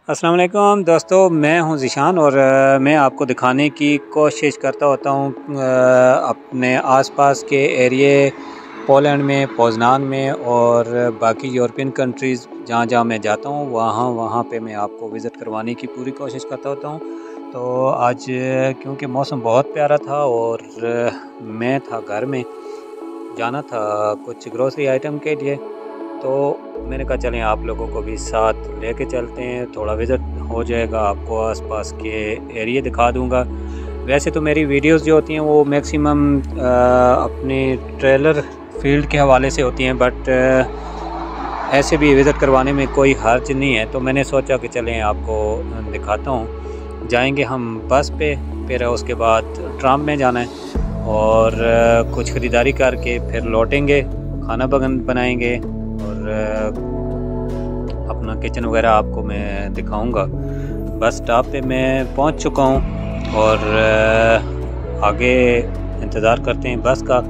अस्सलाम वालेकुम दोस्तों, मैं हूं ज़ीशान और मैं आपको दिखाने की कोशिश करता होता हूं अपने आसपास के एरिए पोलैंड में, पोज़नान में और बाकी यूरोपियन कंट्रीज़ जहां जहां मैं जाता हूं वहां वहां पे मैं आपको विज़िट करवाने की पूरी कोशिश करता होता हूं। तो आज क्योंकि मौसम बहुत प्यारा था और मैं था घर में, जाना था कुछ ग्रोसरी आइटम के लिए, तो मैंने कहा चलें आप लोगों को भी साथ लेके चलते हैं, थोड़ा विज़िट हो जाएगा, आपको आसपास के एरिया दिखा दूंगा। वैसे तो मेरी वीडियोस जो होती हैं वो मैक्सिमम अपने ट्रेलर फील्ड के हवाले से होती हैं, बट ऐसे भी विज़िट करवाने में कोई हर्ज नहीं है, तो मैंने सोचा कि चलें आपको दिखाता हूँ। जाएंगे हम बस पे, फिर उसके बाद ट्राम में जाना है और कुछ ख़रीदारी करके फिर लौटेंगे, खाना बनाएंगे और अपना किचन वगैरह आपको मैं दिखाऊंगा। बस स्टॉप पे मैं पहुंच चुका हूं और आगे इंतज़ार करते हैं बस का।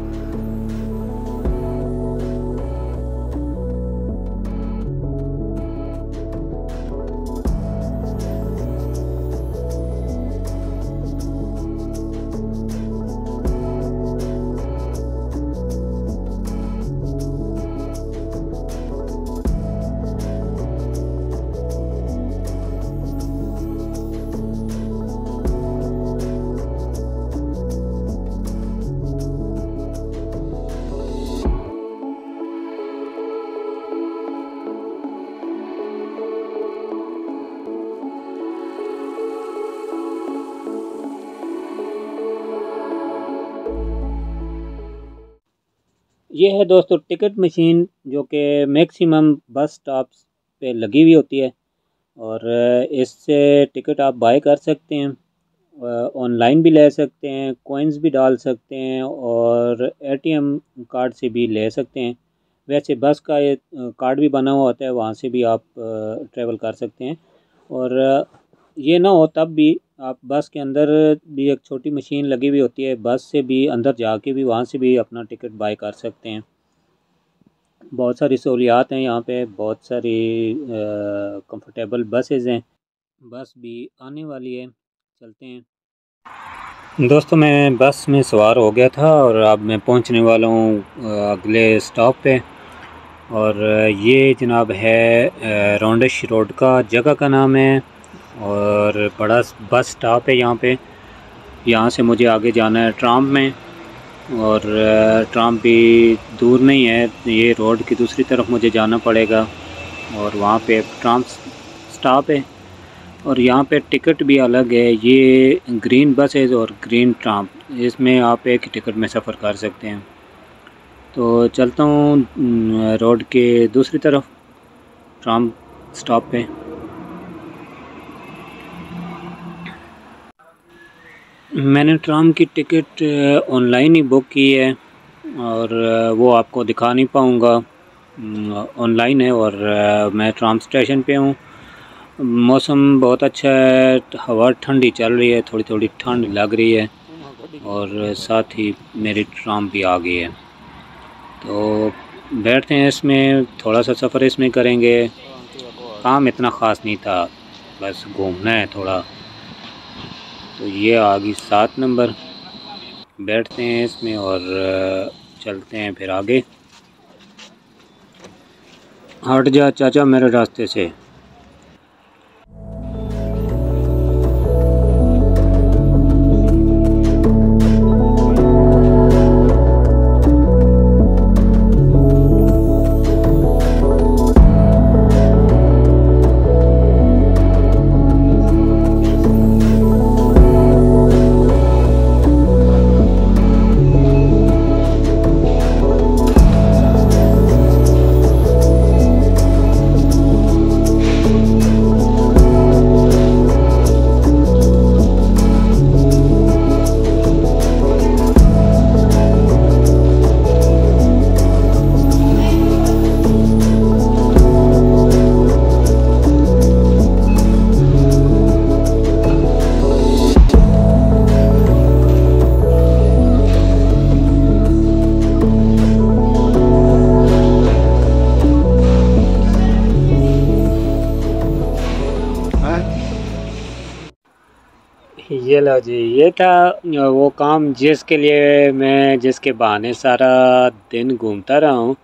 ये है दोस्तों टिकट मशीन, जो कि मैक्सिमम बस स्टॉप्स पे लगी हुई होती है और इससे टिकट आप बाय कर सकते हैं, ऑनलाइन भी ले सकते हैं, कॉइन्स भी डाल सकते हैं और एटीएम कार्ड से भी ले सकते हैं। वैसे बस का ये कार्ड भी बना हुआ होता है, वहाँ से भी आप ट्रैवल कर सकते हैं। और ये ना हो तब भी आप बस के अंदर भी एक छोटी मशीन लगी हुई होती है, बस से भी अंदर जाके भी वहाँ से भी अपना टिकट बाय कर सकते हैं। बहुत सारी सहूलियात हैं यहाँ पे, बहुत सारी कंफर्टेबल बसेज हैं। बस भी आने वाली है, चलते हैं। दोस्तों मैं बस में सवार हो गया था और अब मैं पहुँचने वाला हूँ अगले स्टॉप पे। और ये जनाब है रोंडिश रोड का जगह का नाम है और बड़ा बस स्टॉप है यहाँ पे। यहाँ से मुझे आगे जाना है ट्राम में और ट्राम भी दूर नहीं है, ये रोड की दूसरी तरफ मुझे जाना पड़ेगा और वहाँ पे ट्राम स्टॉप है। और यहाँ पे टिकट भी अलग है, ये ग्रीन बसेज और ग्रीन ट्राम, इसमें आप एक टिकट में सफ़र कर सकते हैं। तो चलता हूँ रोड के दूसरी तरफ ट्राम स्टॉप पे। मैंने ट्राम की टिकट ऑनलाइन ही बुक की है और वो आपको दिखा नहीं पाऊँगा, ऑनलाइन है। और मैं ट्राम स्टेशन पे हूँ, मौसम बहुत अच्छा है, हवा ठंडी चल रही है, थोड़ी थोड़ी ठंड लग रही है और साथ ही मेरी ट्राम भी आ गई है। तो बैठते हैं इसमें, थोड़ा सा सफ़र इसमें करेंगे। काम इतना ख़ास नहीं था, बस घूमना है थोड़ा। तो ये आ गई 7 नंबर, बैठते हैं इसमें और चलते हैं फिर आगे। हट जा चाचा मेरे रास्ते से। ये लो जी, ये था वो काम जिसके लिए मैं जिसके बहाने सारा दिन घूमता रहा हूँ।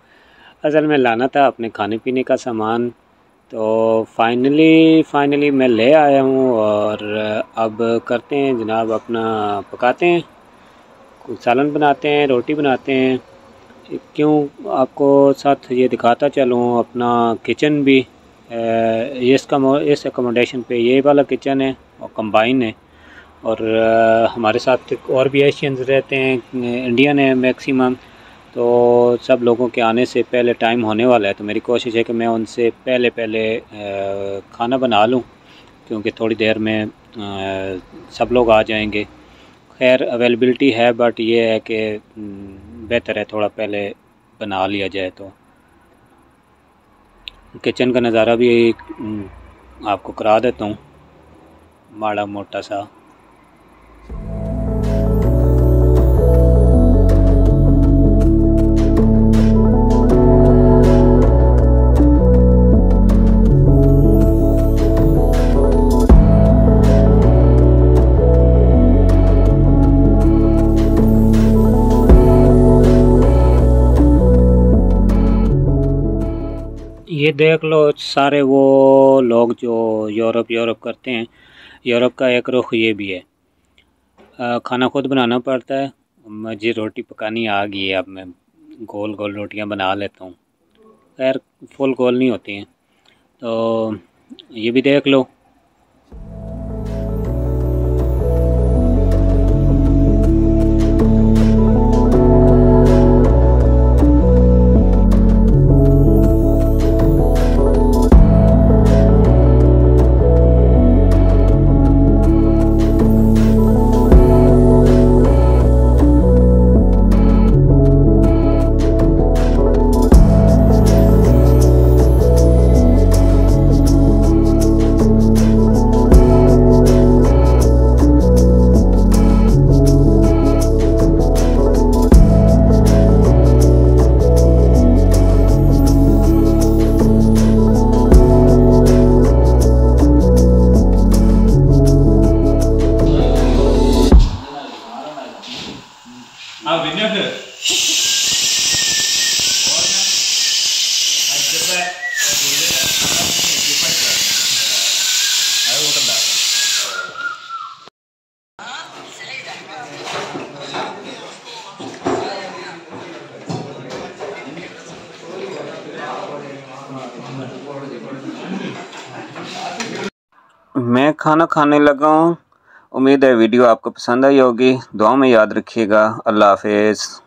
असल में लाना था अपने खाने पीने का सामान, तो फाइनली मैं ले आया हूँ। और अब करते हैं जनाब, अपना पकाते हैं, कुछ सालन बनाते हैं, रोटी बनाते हैं। क्यों, आपको साथ ये दिखाता चलूँ अपना किचन भी। इस एकोमोडेशन पे ये वाला किचन है और कंबाइन है। और हमारे साथ और भी एशियंस रहते हैं, इंडियन है मैक्सिमम। तो सब लोगों के आने से पहले टाइम होने वाला है, तो मेरी कोशिश है कि मैं उनसे पहले खाना बना लूं, क्योंकि थोड़ी देर में सब लोग आ जाएंगे। खैर अवेलेबिलिटी है, बट ये है कि बेहतर है थोड़ा पहले बना लिया जाए। तो किचन का नज़ारा भी आपको करा देता हूँ माड़ा मोटा सा। ये देख लो, सारे वो लोग जो यूरोप करते हैं, यूरोप का एक रुख ये भी है। खाना खुद बनाना पड़ता है। मुझे रोटी पकानी आ गई है, अब मैं गोल गोल रोटियां बना लेता हूँ। खैर फुल गोल नहीं होती हैं, तो ये भी देख लो। मैं खाना खाने लगा हूँ। उम्मीद है वीडियो आपको पसंद आई होगी। दुआ में याद रखिएगा। अल्लाह हाफिज़।